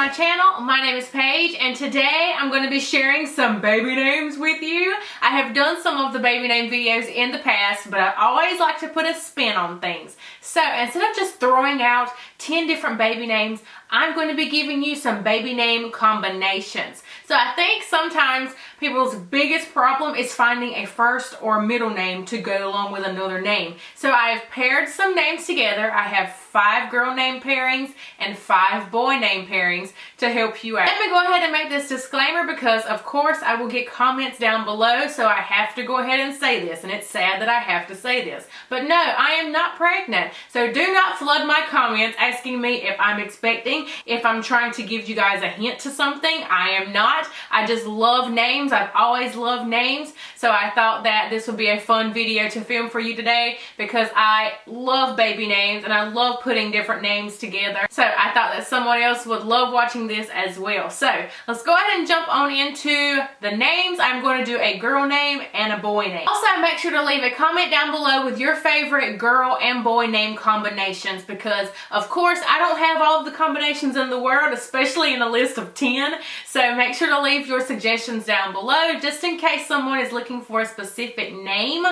my channel. My name is Paige and today I'm going to be sharing some baby names with you. I have done some of the baby name videos in the past, but I always like to put a spin on things. So instead of just throwing out 10 different baby names, I'm going to be giving you some baby name combinations. So I think sometimes people's biggest problem is finding a first or middle name to go along with another name. So I've paired some names together. I have 5 girl name pairings and 5 boy name pairings to help you out. Let me go ahead and make this disclaimer because of course I will get comments down below, so I have to go ahead and say this, and it's sad that I have to say this. But no, I am not pregnant, so do not flood my comments asking me if I'm expecting, if I'm trying to give you guys a hint to something. I am not. I just love names. I've always loved names, so I thought that this would be a fun video to film for you today because I love baby names and I love putting different names together. So I thought that someone else would love watching this as well. So let's go ahead and jump on into the names. I'm going to do a girl name and a boy name. Also, make sure to leave a comment down below with your favorite girl and boy name combinations because of course I don't have all of the combinations in the world, especially in a list of 10. So make sure to leave your suggestions down below just in case someone is looking for a specific name.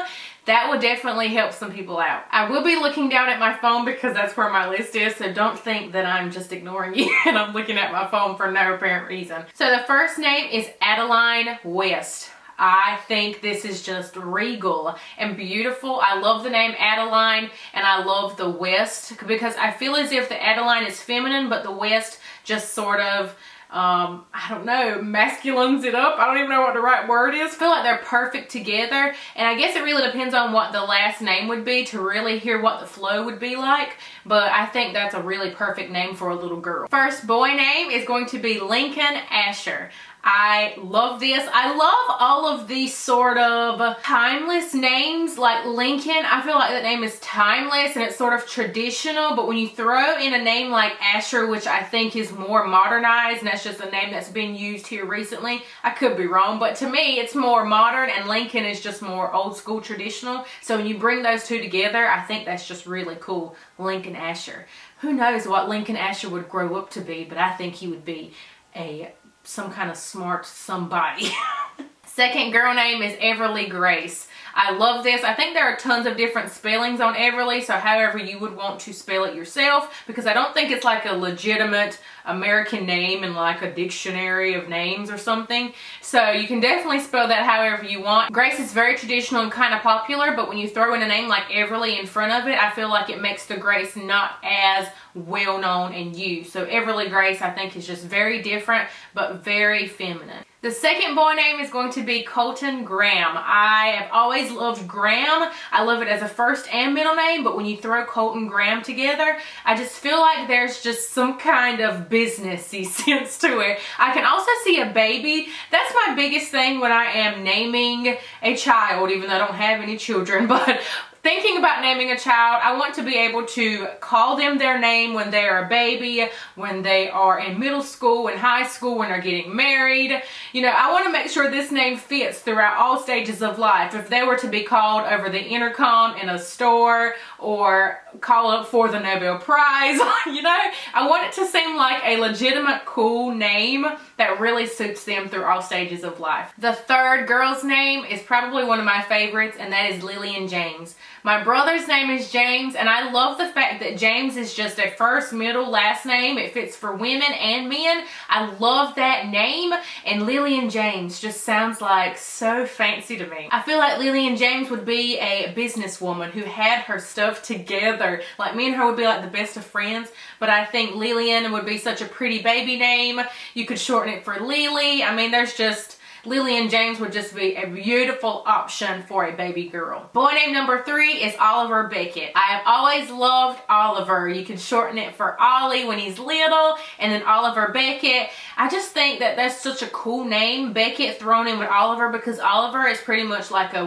That would definitely help some people out. I will be looking down at my phone because that's where my list is, so don't think that I'm just ignoring you and I'm looking at my phone for no apparent reason. So the first name is Adeline West. I think this is just regal and beautiful. I love the name Adeline and I love the West because I feel as if the Adeline is feminine, but the West just sort of I don't know, masculines it up. I don't even know what the right word is. I feel like they're perfect together, and I guess it really depends on what the last name would be to really hear what the flow would be like, but I think that's a really perfect name for a little girl. First boy name is going to be Lincoln Asher. I love this. I love all of these sort of timeless names like Lincoln. I feel like that name is timeless and it's sort of traditional, but when you throw in a name like Asher, which I think is more modernized, and that's just a name that's been used here recently, I could be wrong, but to me it's more modern and Lincoln is just more old school traditional. So when you bring those two together, I think that's just really cool. Lincoln Asher. Who knows what Lincoln Asher would grow up to be, but I think he would be some kind of smart somebody. Second girl name is Everly Grace. I love this. I think there are tons of different spellings on Everly, so however you would want to spell it yourself, because I don't think it's like a legitimate American name in like a dictionary of names or something. So you can definitely spell that however you want. Grace is very traditional and kind of popular, but when you throw in a name like Everly in front of it, I feel like it makes the Grace not as well known and used. So Everly Grace I think is just very different, but very feminine. The second boy name is going to be Colton Graham. I have always loved Graham. I love it as a first and middle name, but when you throw Colton Graham together, I just feel like there's just some kind of businessy sense to it. I can also see a baby. That's my biggest thing when I am naming a child, even though I don't have any children, but thinking about naming a child, I want to be able to call them their name when they are a baby, when they are in middle school, in high school, when they're getting married. You know, I want to make sure this name fits throughout all stages of life. If they were to be called over the intercom in a store or call up for the Nobel Prize, you know, I want it to seem like a legitimate, cool name that really suits them through all stages of life. The third girl's name is probably one of my favorites, and that is Lillian James. My brother's name is James, and I love the fact that James is just a first, middle, last name. It fits for women and men. I love that name, and Lillian James just sounds like so fancy to me. I feel like Lillian James would be a businesswoman who had her stuff together. Like me and her would be like the best of friends, but I think Lillian would be such a pretty baby name. You could shorten it for Lily. I mean, there's just Lillian James would just be a beautiful option for a baby girl. Boy name number 3 is Oliver Beckett. I have always loved Oliver. You can shorten it for Ollie when he's little, and then Oliver Beckett. I just think that that's such a cool name, Beckett thrown in with Oliver, because Oliver is pretty much like a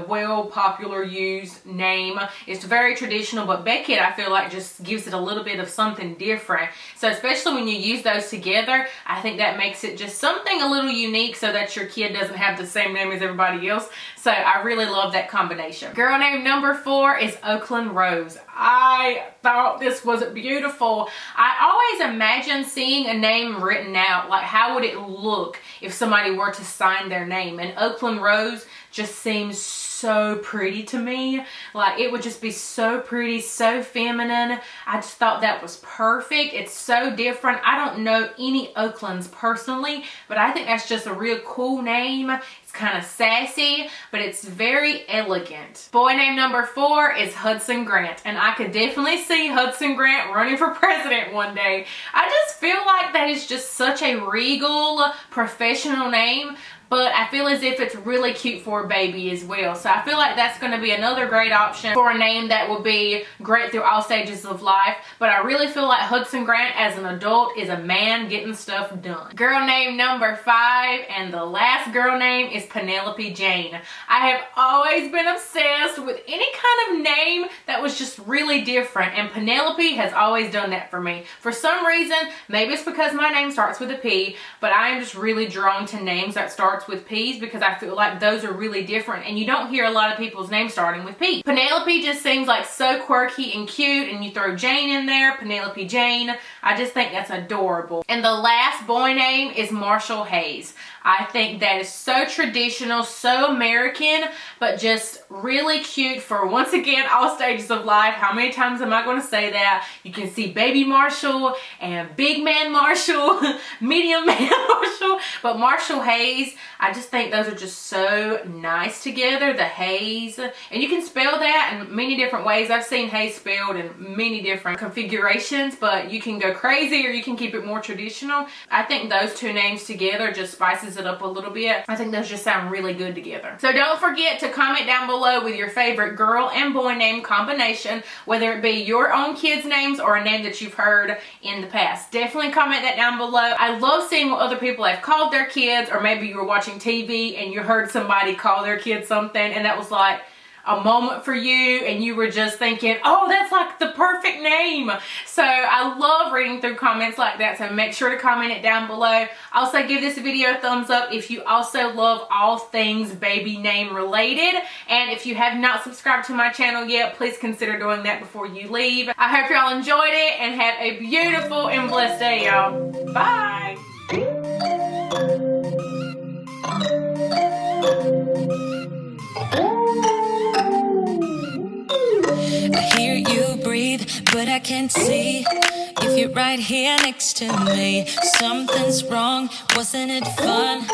popular used name. It's very traditional, but Beckett I feel like just gives it a little bit of something different. So especially when you use those together, I think that makes it just something a little unique so that your kid doesn't doesn't have the same name as everybody else. So I really love that combination. Girl name number 4 is Oakland Rose. I thought this was beautiful. I always imagine seeing a name written out, like how would it look if somebody were to sign their name, and Oakland Rose just seems so pretty to me. Like it would just be so pretty, so feminine. I just thought that was perfect. It's so different. I don't know any Oaklands personally, but I think that's just a real cool name. It's kind of sassy, but it's very elegant. Boy name number 4 is Hudson Grant, and I could definitely see Hudson Grant running for president one day. I just feel like that is just such a regal, professional name, but I feel as if it's really cute for a baby as well. So I feel like that's going to be another great option for a name that will be great through all stages of life. But I really feel like Hudson Grant as an adult is a man getting stuff done. Girl name number 5, and the last girl name is Penelope Jane. I have always been obsessed with any kind of name that was just really different, and Penelope has always done that for me. For some reason, maybe it's because my name starts with a P, but I am just really drawn to names that start with P's because I feel like those are really different, and you don't hear a lot of people's names starting with P. Penelope just seems like so quirky and cute, and you throw Jane in there, Penelope Jane. I just think that's adorable. And the last boy name is Marshall Hayes. I think that is so traditional, so American, but just really cute for, once again, all stages of life. How many times am I going to say that? You can see baby Marshall and big man Marshall, medium man Marshall, but Marshall Hayes, I just think those are just so nice together, the Hayes. And you can spell that in many different ways. I've seen Hayes spelled in many different configurations, but you can go crazy or you can keep it more traditional. I think those two names together just spices it up a little bit. I think those just sound really good together. So don't forget to comment down below with your favorite girl and boy name combination, whether it be your own kids' names or a name that you've heard in the past. Definitely comment that down below. I love seeing what other people have called their kids, or maybe you were watching TV and you heard somebody call their kid something and that was like a moment for you and you were just thinking, oh, that's like the perfect name. So I love reading through comments like that, so make sure to comment it down below. Also give this video a thumbs up if you also love all things baby name related, and if you have not subscribed to my channel yet, please consider doing that before you leave. I hope y'all enjoyed it and have a beautiful and blessed day, y'all. Bye. I hear you breathe, but I can't see if you're right here next to me. Something's wrong, wasn't it fun?